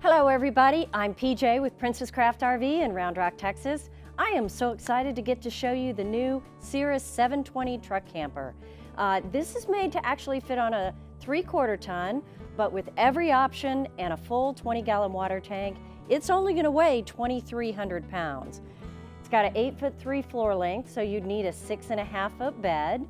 Hello everybody, I'm PJ with Princess Craft RV in Round Rock, Texas. I am so excited to get to show you the new Cirrus 720 truck camper. This is made to actually fit on a 3/4 ton, but with every option and a full 20-gallon water tank, it's only going to weigh 2,300 pounds. It's got an 8'3" floor length, so you'd need a 6.5-foot bed.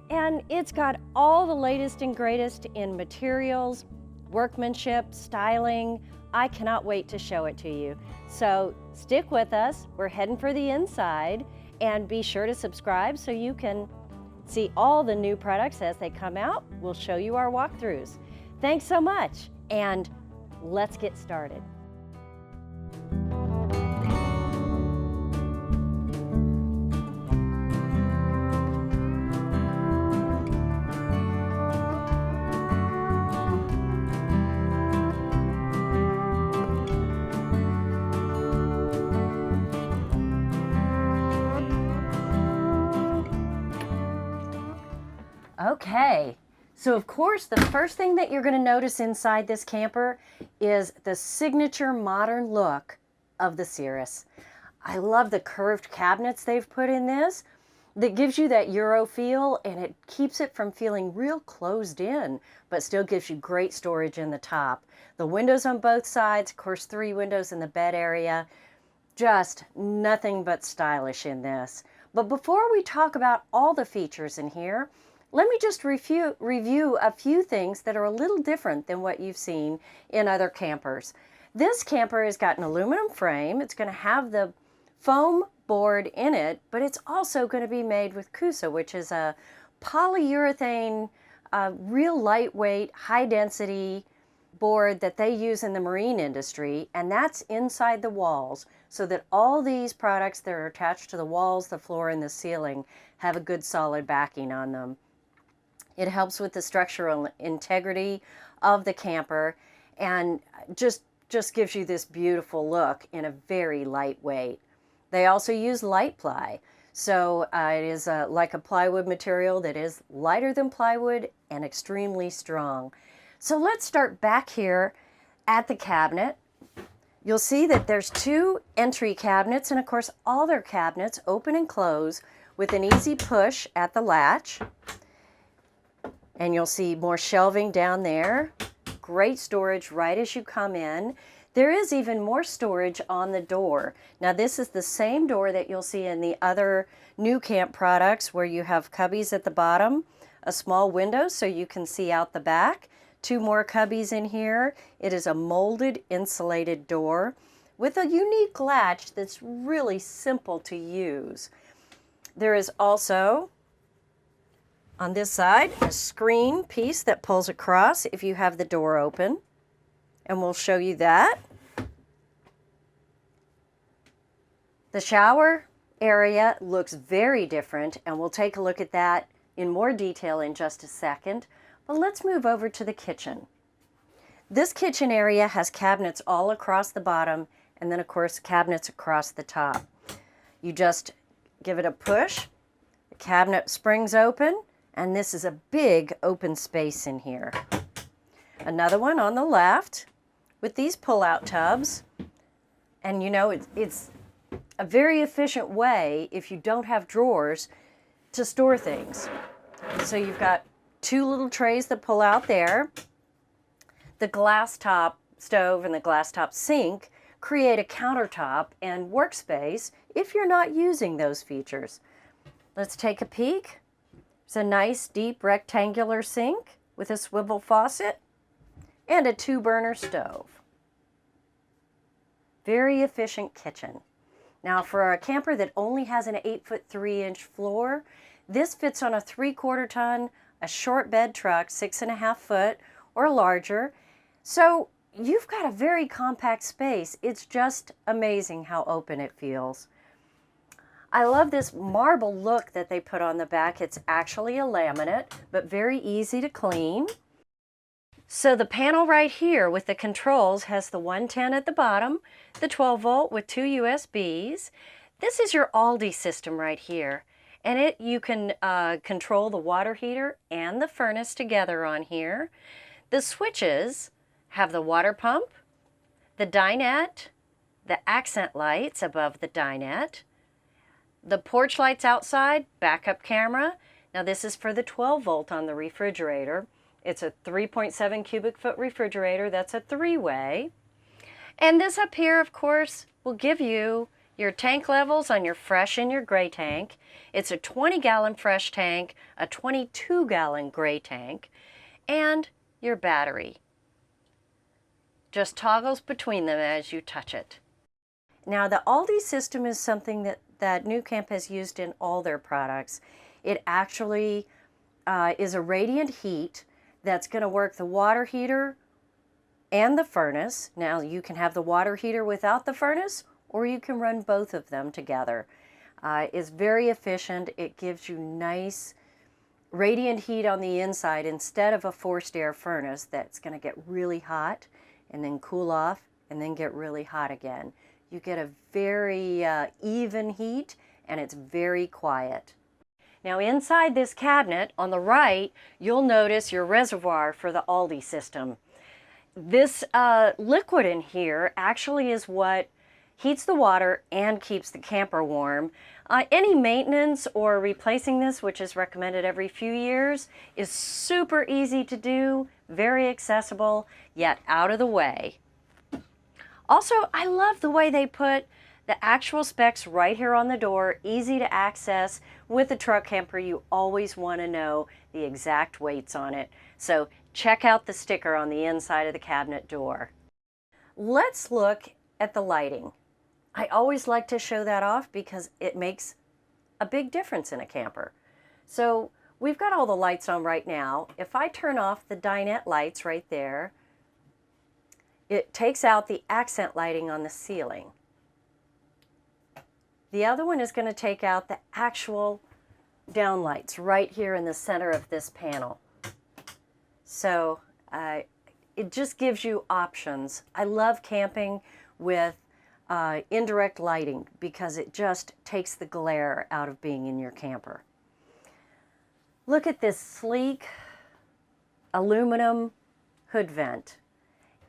And it's got all the latest and greatest in materials, workmanship, styling. I cannot wait to show it to you. So stick with us. We're heading for the inside, and be sure to subscribe so you can see all the new products as they come out. We'll show you our walkthroughs. Thanks so much, and let's get started. Okay, so of course the first thing that you're going to notice inside this camper is the signature modern look of the Cirrus. I love the curved cabinets they've put in this that gives you that Euro feel, and it keeps it from feeling real closed in, but still gives you great storage in the top. The windows on both sides, of course 3 windows in the bed area, just nothing but stylish in this. But before we talk about all the features in here, let me just review a few things that are a little different than what you've seen in other campers. This camper has got an aluminum frame. It's going to have the foam board in it, but it's also going to be made with Coosa, which is a polyurethane, real lightweight, high density board that they use in the marine industry, and that's inside the walls, so that all these products that are attached to the walls, the floor, and the ceiling have a good solid backing on them. It helps with the structural integrity of the camper and just gives you this beautiful look in a very lightweight. They also use light ply. So it is like a plywood material that is lighter than plywood and extremely strong. So let's start back here at the cabinet. You'll see that there's 2 entry cabinets, and of course all their cabinets open and close with an easy push at the latch. And you'll see more shelving down there. Great storage right as you come in. There is even more storage on the door. Now this is the same door that you'll see in the other nuCamp products, where you have cubbies at the bottom, a small window so you can see out the back, 2 more cubbies in here. It is a molded insulated door with a unique latch that's really simple to use. There is also on this side a screen piece that pulls across if you have the door open, and we'll show you that. The shower area looks very different, and we'll take a look at that in more detail in just a second. But let's move over to the kitchen. This kitchen area has cabinets all across the bottom, and then of course cabinets across the top. You just give it a push, the cabinet springs open, and this is a big open space in here. Another one on the left with these pull-out tubs. And you know, it's a very efficient way, if you don't have drawers, to store things. So you've got 2 little trays that pull out there. The glass top stove and the glass top sink create a countertop and workspace if you're not using those features. Let's take a peek. It's a nice deep rectangular sink with a swivel faucet and a 2-burner stove. Very efficient kitchen. Now for a camper that only has an 8'3" floor, this fits on a 3/4 ton, a short bed truck, 6.5 foot or larger. So you've got a very compact space. It's just amazing how open it feels. I love this marble look that they put on the back. It's actually a laminate, but very easy to clean. So the panel right here with the controls has the 110 at the bottom, the 12 volt with 2 USBs. This is your Aldi system right here. And you can control the water heater and the furnace together on here. The switches have the water pump, the dinette, the accent lights above the dinette, the porch lights outside, backup camera. Now this is for the 12 volt on the refrigerator. It's a 3.7 cubic foot refrigerator. That's a 3-way. And this up here, of course, will give you your tank levels on your fresh and your gray tank. It's a 20-gallon fresh tank, a 22-gallon gray tank, and your battery. Just toggles between them as you touch it. Now the ALDE system is something that nuCamp has used in all their products. It actually is a radiant heat that's going to work the water heater and the furnace. Now you can have the water heater without the furnace, or you can run both of them together. It's very efficient. It gives you nice radiant heat on the inside instead of a forced air furnace that's going to get really hot and then cool off and then get really hot again. You get a very even heat, and it's very quiet. Now inside this cabinet on the right, you'll notice your reservoir for the ALDE system. This liquid in here actually is what heats the water and keeps the camper warm. Any maintenance or replacing this, which is recommended every few years, is super easy to do, very accessible, yet out of the way. Also, I love the way they put the actual specs right here on the door, easy to access. With a truck camper, you always want to know the exact weights on it. So check out the sticker on the inside of the cabinet door. Let's look at the lighting. I always like to show that off because it makes a big difference in a camper. So we've got all the lights on right now. If I turn off the dinette lights right there, it takes out the accent lighting on the ceiling. The other one is going to take out the actual downlights right here in the center of this panel. So it just gives you options. I love camping with indirect lighting because it just takes the glare out of being in your camper. Look at this sleek aluminum hood vent.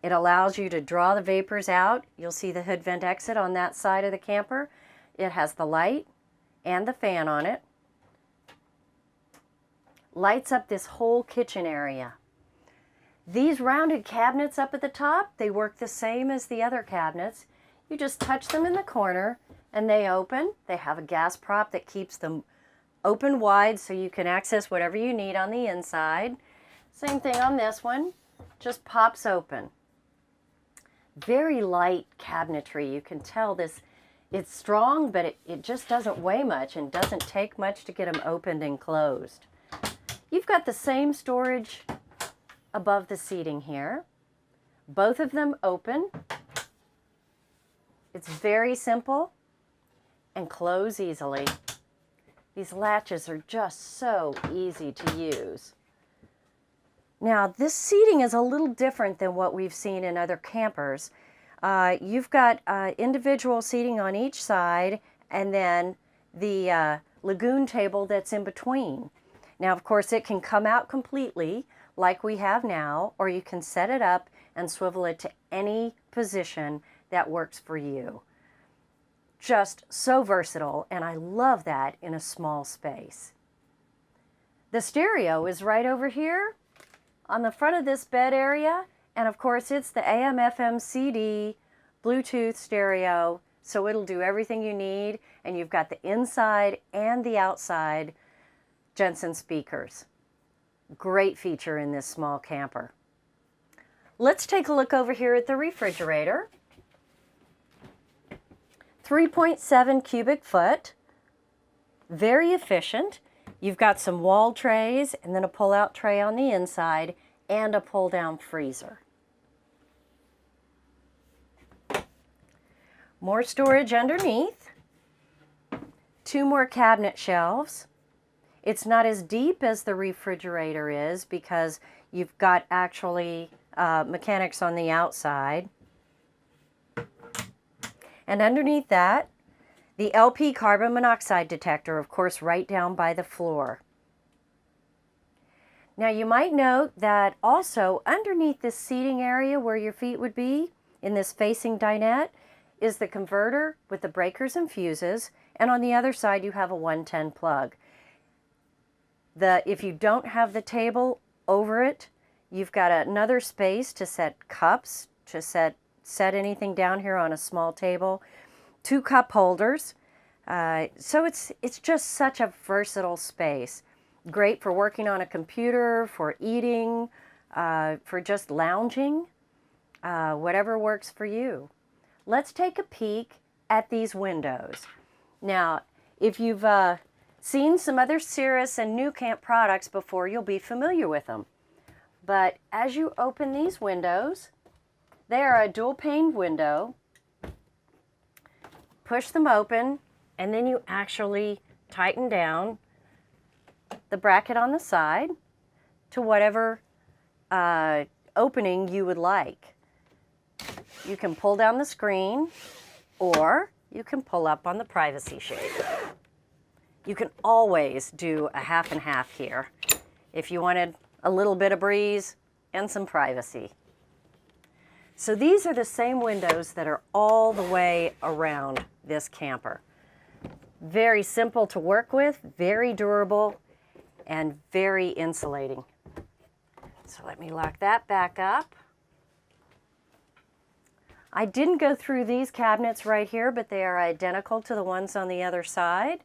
It allows you to draw the vapors out. You'll see the hood vent exit on that side of the camper. It has the light and the fan on it. Lights up this whole kitchen area. These rounded cabinets up at the top, they work the same as the other cabinets. You just touch them in the corner and they open. They have a gas prop that keeps them open wide so you can access whatever you need on the inside. Same thing on this one, just pops open. Very light cabinetry. You can tell this, it's strong, but it just doesn't weigh much and doesn't take much to get them opened and closed. You've got the same storage above the seating here. Both of them open. It's very simple and close easily. These latches are just so easy to use. Now, this seating is a little different than what we've seen in other campers. You've got individual seating on each side and then the lagoon table that's in between. Now, of course, it can come out completely like we have now, or you can set it up and swivel it to any position that works for you. Just so versatile, and I love that in a small space. The stereo is right over here on the front of this bed area, and of course it's the AM, FM, CD, Bluetooth stereo, so it'll do everything you need, and you've got the inside and the outside Jensen speakers. Great feature in this small camper. Let's take a look over here at the refrigerator. 3.7 cubic foot, very efficient. You've got some wall trays and then a pull-out tray on the inside and a pull-down freezer. More storage underneath. 2 more cabinet shelves. It's not as deep as the refrigerator is because you've got actually mechanics on the outside. And underneath that, the LP carbon monoxide detector, of course, right down by the floor. Now you might note that also underneath this seating area where your feet would be, in this facing dinette is the converter with the breakers and fuses, and on the other side you have a 110 plug. If you don't have the table over it, you've got another space to set cups, to set anything down here on a small table, 2 cup holders. So it's just such a versatile space. Great for working on a computer, for eating, for just lounging, whatever works for you. Let's take a peek at these windows. Now, if you've seen some other Cirrus and nuCamp products before, you'll be familiar with them. But as you open these windows, they are a dual pane window. Push them open, and then you actually tighten down the bracket on the side to whatever opening you would like. You can pull down the screen, or you can pull up on the privacy shade. You can always do a half and half here if you wanted a little bit of breeze and some privacy. So these are the same windows that are all the way around this camper. Very simple to work with, very durable, and very insulating. So let me lock that back up. I didn't go through these cabinets right here, but they are identical to the ones on the other side.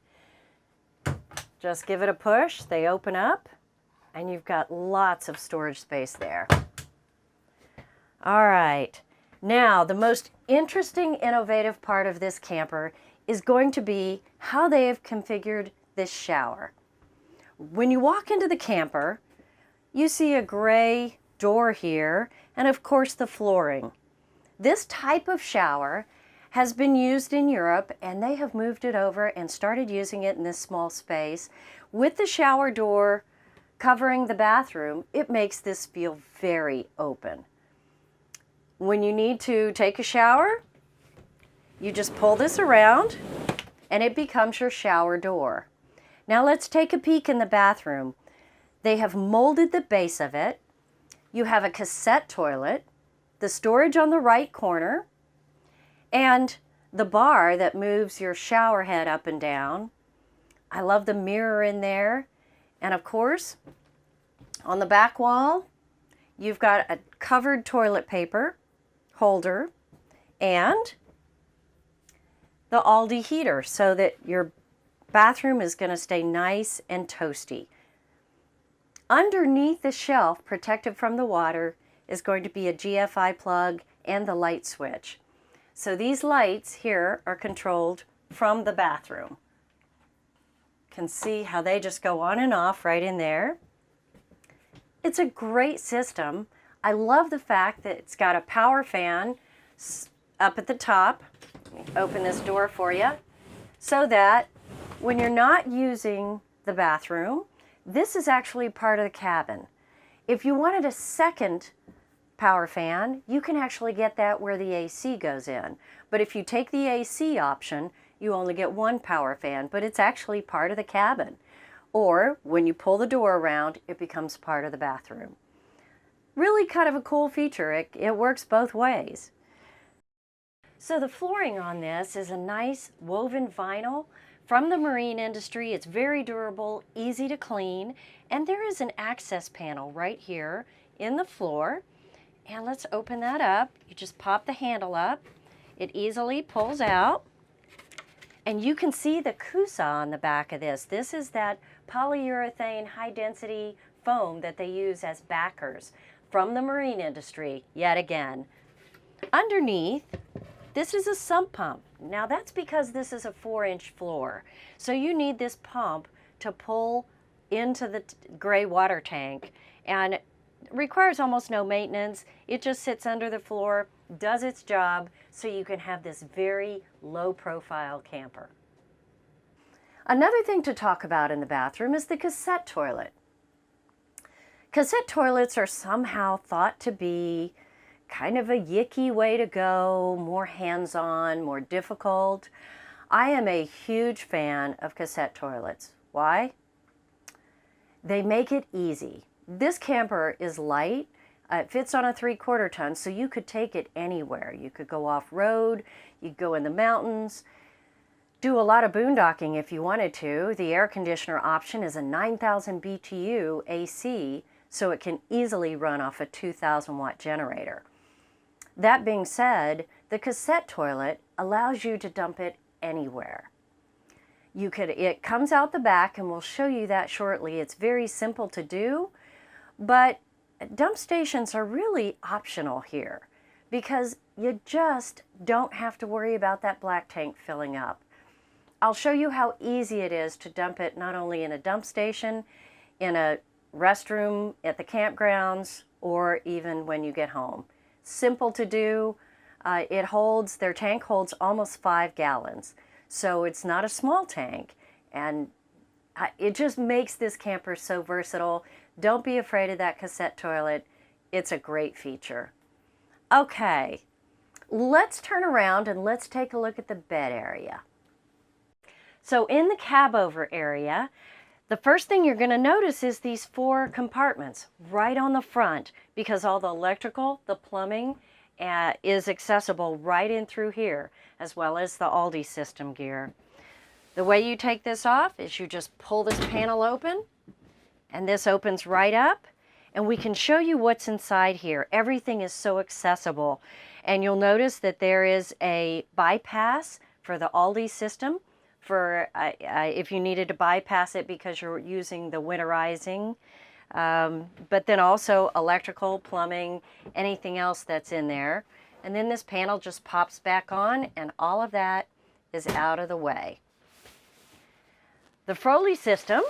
Just give it a push, they open up, and you've got lots of storage space there. All right, now the most interesting, innovative part of this camper is going to be how they have configured this shower. When you walk into the camper, you see a gray door here, and of course the flooring. This type of shower has been used in Europe, and they have moved it over and started using it in this small space. With the shower door covering the bathroom, it makes this feel very open. When you need to take a shower, you just pull this around and it becomes your shower door. Now let's take a peek in the bathroom. They have molded the base of it. You have a cassette toilet, the storage on the right corner, and the bar that moves your shower head up and down. I love the mirror in there. And of course, on the back wall, you've got a covered toilet paper holder and the Aldi heater so that your bathroom is going to stay nice and toasty. Underneath the shelf, protected from the water, is going to be a GFI plug and the light switch. So these lights here are controlled from the bathroom. You can see how they just go on and off right in there. It's a great system. I love the fact that it's got a power fan up at the top. Let me open this door for you so that when you're not using the bathroom, this is actually part of the cabin. If you wanted a second power fan, you can actually get that where the AC goes in. But if you take the AC option, you only get one power fan, but it's actually part of the cabin. Or when you pull the door around, it becomes part of the bathroom. Really kind of a cool feature. It works both ways. So the flooring on this is a nice woven vinyl from the marine industry. It's very durable, easy to clean, and there is an access panel right here in the floor. And let's open that up. You just pop the handle up. It easily pulls out. And you can see the Coosa on the back of this. This is that polyurethane high density foam that they use as backers from the marine industry, yet again. Underneath, this is a sump pump. Now that's because this is a 4-inch floor. So you need this pump to pull into the gray water tank, and it requires almost no maintenance. It just sits under the floor, does its job, so you can have this very low profile camper. Another thing to talk about in the bathroom is the cassette toilet. Cassette toilets are somehow thought to be kind of a yicky way to go, more hands-on, more difficult. I am a huge fan of cassette toilets. Why? They make it easy. This camper is light, It fits on a 3/4 ton, so you could take it anywhere. You could go off-road, you could go in the mountains, do a lot of boondocking if you wanted to. The air conditioner option is a 9,000 BTU AC, so it can easily run off a 2,000 watt generator. That being said, the cassette toilet allows you to dump it anywhere. It comes out the back, and we'll show you that shortly. It's very simple to do, but dump stations are really optional here because you just don't have to worry about that black tank filling up. I'll show you how easy it is to dump it not only in a dump station, in a restroom at the campgrounds, or even when you get home. Simple to do. Their tank holds almost 5 gallons. So it's not a small tank, and it just makes this camper so versatile. Don't be afraid of that cassette toilet. It's a great feature. Okay, let's turn around and let's take a look at the bed area. So in the cab over area, the first thing you're going to notice is these 4 compartments right on the front, because all the electrical, the plumbing, is accessible right in through here, as well as the Aldi system gear. The way you take this off is you just pull this panel open, and this opens right up, and we can show you what's inside here. Everything is so accessible, and you'll notice that there is a bypass for the Aldi system for if you needed to bypass it because you're using the winterizing. But then also electrical, plumbing, anything else that's in there. And then this panel just pops back on, and all of that is out of the way. The Foley system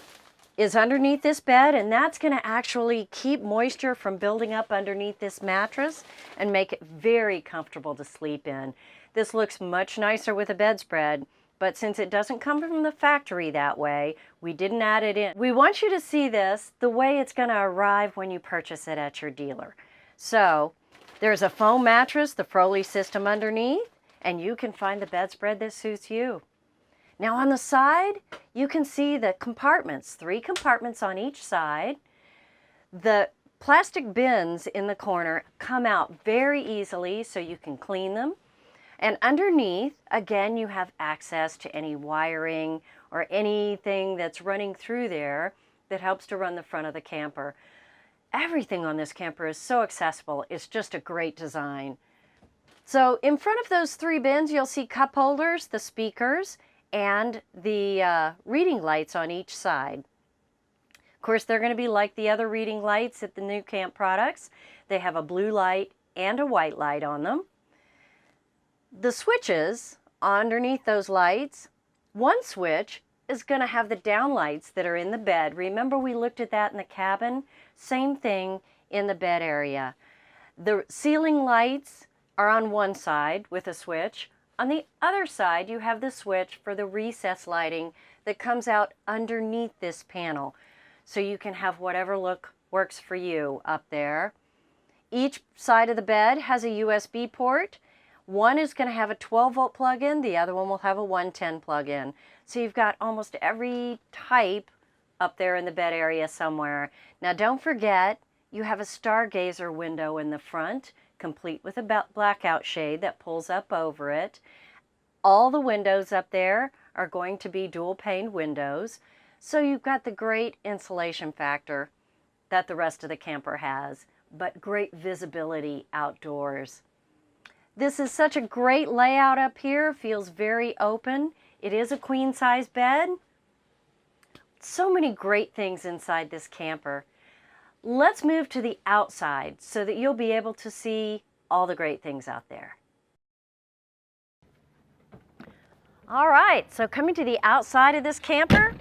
is underneath this bed, and that's going to actually keep moisture from building up underneath this mattress and make it very comfortable to sleep in. This looks much nicer with a bedspread, but since it doesn't come from the factory that way, we didn't add it in. We want you to see this the way it's going to arrive when you purchase it at your dealer. So there's a foam mattress, the Foley system underneath, and you can find the bedspread that suits you. Now on the side, you can see the compartments, 3 compartments on each side. The plastic bins in the corner come out very easily so you can clean them. And underneath, again, you have access to any wiring or anything that's running through there that helps to run the front of the camper. Everything on this camper is so accessible. It's just a great design. So in front of those 3 bins, you'll see cup holders, the speakers, and the reading lights on each side. Of course, they're going to be like the other reading lights at the nuCamp products. They have a blue light and a white light on them. The switches underneath those lights, one switch is going to have the down lights that are in the bed. Remember we looked at that in the cabin? Same thing in the bed area. The ceiling lights are on one side with a switch. On the other side, you have the switch for the recess lighting that comes out underneath this panel. So you can have whatever look works for you up there. Each side of the bed has a USB port. One is going to have a 12-volt plug-in, the other one will have a 110 plug-in. So you've got almost every type up there in the bed area somewhere. Now don't forget, you have a stargazer window in the front, complete with a blackout shade that pulls up over it. All the windows up there are going to be dual pane windows, so you've got the great insulation factor that the rest of the camper has, but great visibility outdoors. This is such a great layout up here, feels very open. It is a queen size bed. So many great things inside this camper. Let's move to the outside so that you'll be able to see all the great things out there. All right, so coming to the outside of this camper,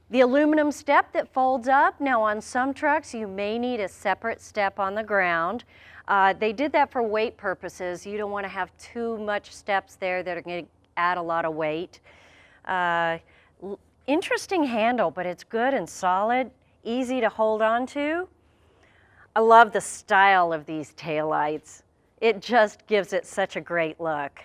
the aluminum step that folds up. Now on some trucks you may need a separate step on the ground. They did that for weight purposes. You don't want to have too much steps there that are going to add a lot of weight. Interesting handle, but it's good and solid, easy to hold on to. I love the style of these taillights. It just gives it such a great look.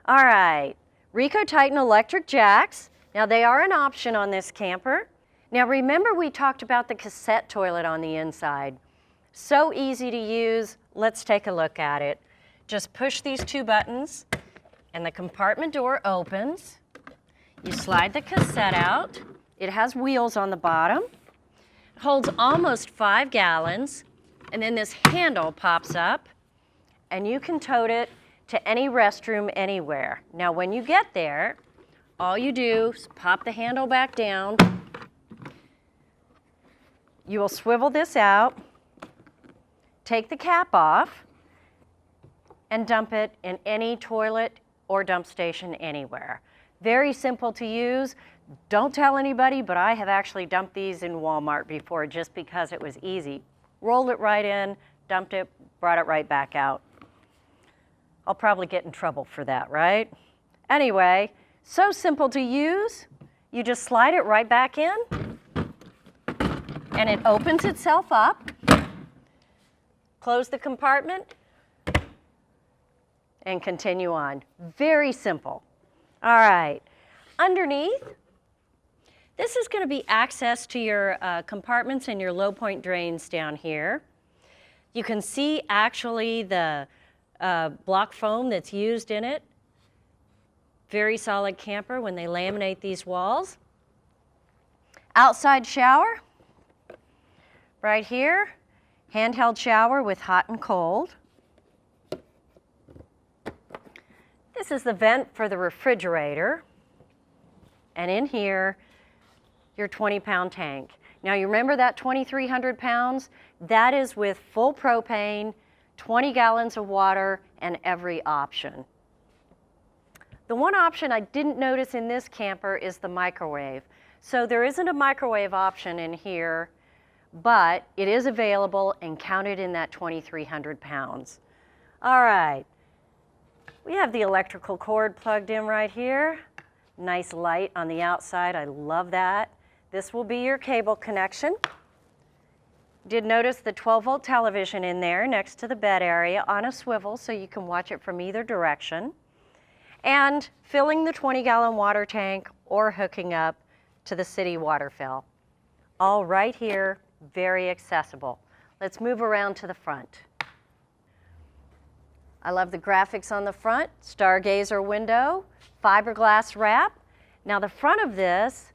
All right, Rico Titan electric jacks. Now they are an option on this camper. Now remember we talked about the cassette toilet on the inside. So easy to use. Let's take a look at it. Just push these two buttons and the compartment door opens. You slide the cassette out. It has wheels on the bottom. It holds almost 5 gallons. And then this handle pops up and you can tote it to any restroom anywhere. Now when you get there, all you do is pop the handle back down. You will swivel this out, take the cap off, and dump it in any toilet or dump station anywhere. Very simple to use. Don't tell anybody, but I have actually dumped these in Walmart before just because it was easy. Rolled it right in, dumped it, brought it right back out. I'll probably get in trouble for that, right? Anyway, so simple to use. You just slide it right back in, and it opens itself up. Close the compartment, and continue on. Very simple. All right, underneath, this is going to be access to your compartments and your low point drains down here. You can see actually the block foam that's used in it. Very solid camper when they laminate these walls. Outside shower, right here. Handheld shower with hot and cold. This is the vent for the refrigerator. And in here, your 20-pound tank. Now you remember that 2,300 pounds? That is with full propane, 20 gallons of water, and every option. The one option I didn't notice in this camper is the microwave. So there isn't a microwave option in here, but it is available and counted in that 2,300 pounds. All right, we have the electrical cord plugged in right here. Nice light on the outside, I love that. This will be your cable connection. Did notice the 12-volt television in there next to the bed area on a swivel so you can watch it from either direction. And filling the 20-gallon water tank or hooking up to the city water fill. All right here, very accessible. Let's move around to the front. I love the graphics on the front, stargazer window, fiberglass wrap. Now the front of this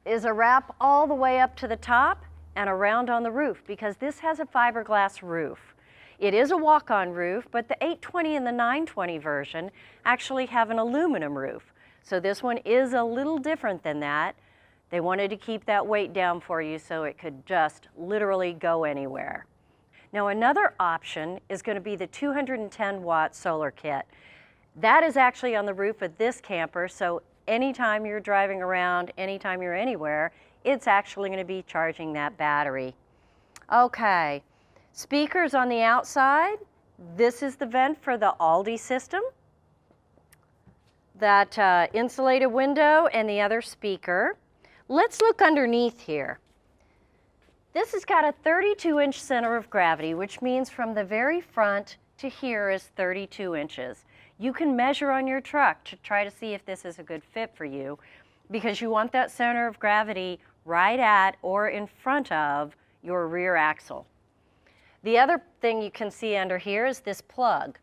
is a wrap all the way up to the top and around on the roof because this has a fiberglass roof. It is a walk-on roof, but the 820 and the 920 version actually have an aluminum roof. So this one is a little different than that. They wanted to keep that weight down for you so it could just literally go anywhere. Now another option is going to be the 210-watt solar kit. That is actually on the roof of this camper, so anytime you're driving around, anytime you're anywhere, it's actually going to be charging that battery. Okay, speakers on the outside. This is the vent for the Aldi system. That insulated window and the other speaker. Let's look underneath here. This has got a 32-inch center of gravity, which means from the very front to here is 32 inches. You can measure on your truck to try to see if this is a good fit for you because you want that center of gravity right at or in front of your rear axle. The other thing you can see under here is this plug.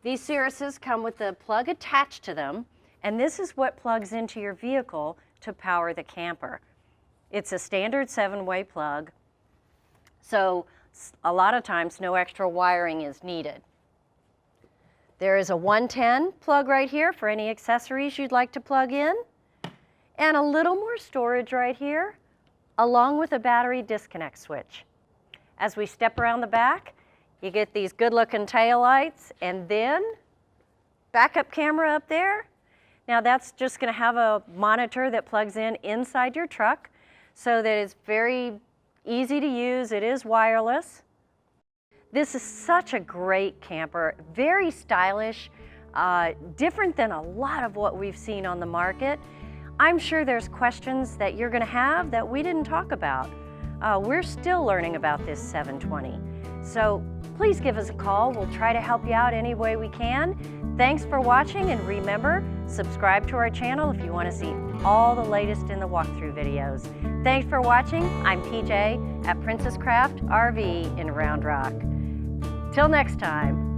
These Cirruses come with the plug attached to them, and this is what plugs into your vehicle to power the camper. It's a standard 7-way plug, so a lot of times no extra wiring is needed. There is a 110 plug right here for any accessories you'd like to plug in, and a little more storage right here, along with a battery disconnect switch. As we step around the back, you get these good-looking taillights, and then backup camera up there. Now that's just going to have a monitor that plugs in inside your truck so that it's very easy to use. It is wireless. This is such a great camper, very stylish, different than a lot of what we've seen on the market. I'm sure there's questions that you're going to have that we didn't talk about. We're still learning about this 720. So please give us a call. We'll try to help you out any way we can. Thanks for watching, and remember, subscribe to our channel if you want to see all the latest in the walkthrough videos. Thanks for watching. I'm PJ at Princess Craft RV in Round Rock. Till next time.